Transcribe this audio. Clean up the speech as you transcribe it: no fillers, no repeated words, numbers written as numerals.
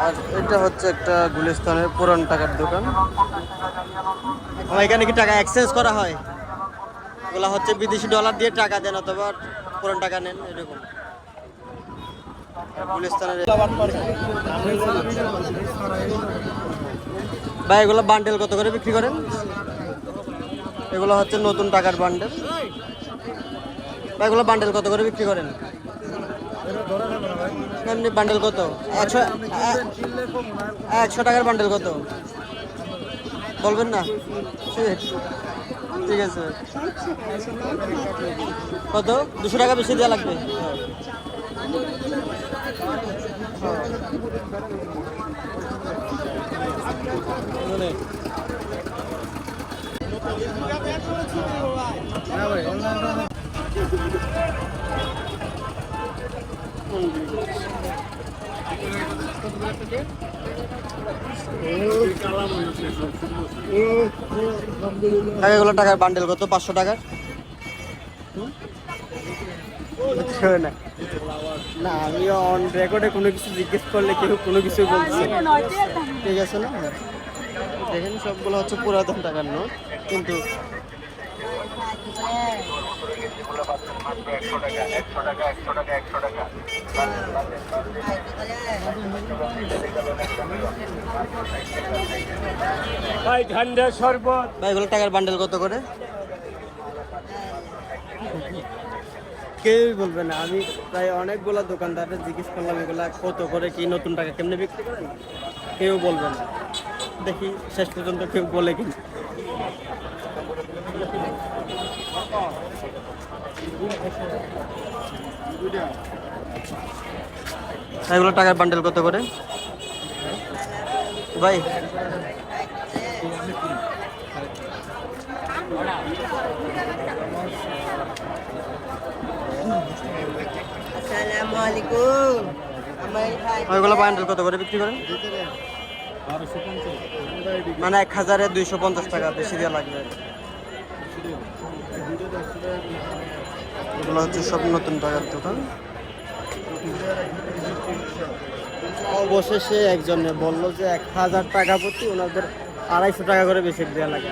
আর এটা হচ্ছে একটা গুলিস্তানের পুরান টাকার দোকান। এখানে কি টাকা এক্সচেঞ্জ করা হয়? এগুলা হচ্ছে বিদেশি ডলার দিয়ে টাকা দেন অথবা পুরান টাকা নেন এরকম। গুলিস্তানের ভাই এগুলো বান্ডেল কত করে বিক্রি করেন? এগুলো হচ্ছে নতুন টাকার বান্ডেল। ভাই এগুলো বান্ডেল কত করে বিক্রি করেন? এমনি বান্ডেল কত? 100 টাকার বান্ডেল কত বলবেন না? ঠিক আছে। কত? 200 টাকা বেশি দেওয়া লাগবে। এগুলো টাকার বান্ডেল কত? 500 টাকার। না না, আমি অন রেকর্ডে কোনো কিছু জিজ্ঞেস করলে কেউ কোনো কিছু বলছে, ঠিক আছে না? দেখেন সবগুলো হচ্ছে পুরাতন টাকার নোট, কিন্তু ভাই এগুলো টাকার বান্ডেল কত করে? কেউই বলবে না। আমি প্রায় অনেকগুলো দোকানদারদের জিজ্ঞেস করলাম এগুলা কত করে, কি নতুন টাকা কেমনে বিক্রি করেন, কেউ বলবে না। দেখি শেষ পর্যন্ত কেউ বলে কিনা। এগুলো টাকার বান্ডেল কত করে ভাই? ওইগুলো বান্ডেল কত করে বিক্রি করেন? মানে 1000-এ 250 টাকা বেশি দেওয়া লাগবে। এগুলো হচ্ছে সব নতুন টাকার দোকান। অবশেষে একজনে বললো যে 1000 টাকা প্রতি ওনাদের 250 টাকা করে বেশি দেওয়া লাগে।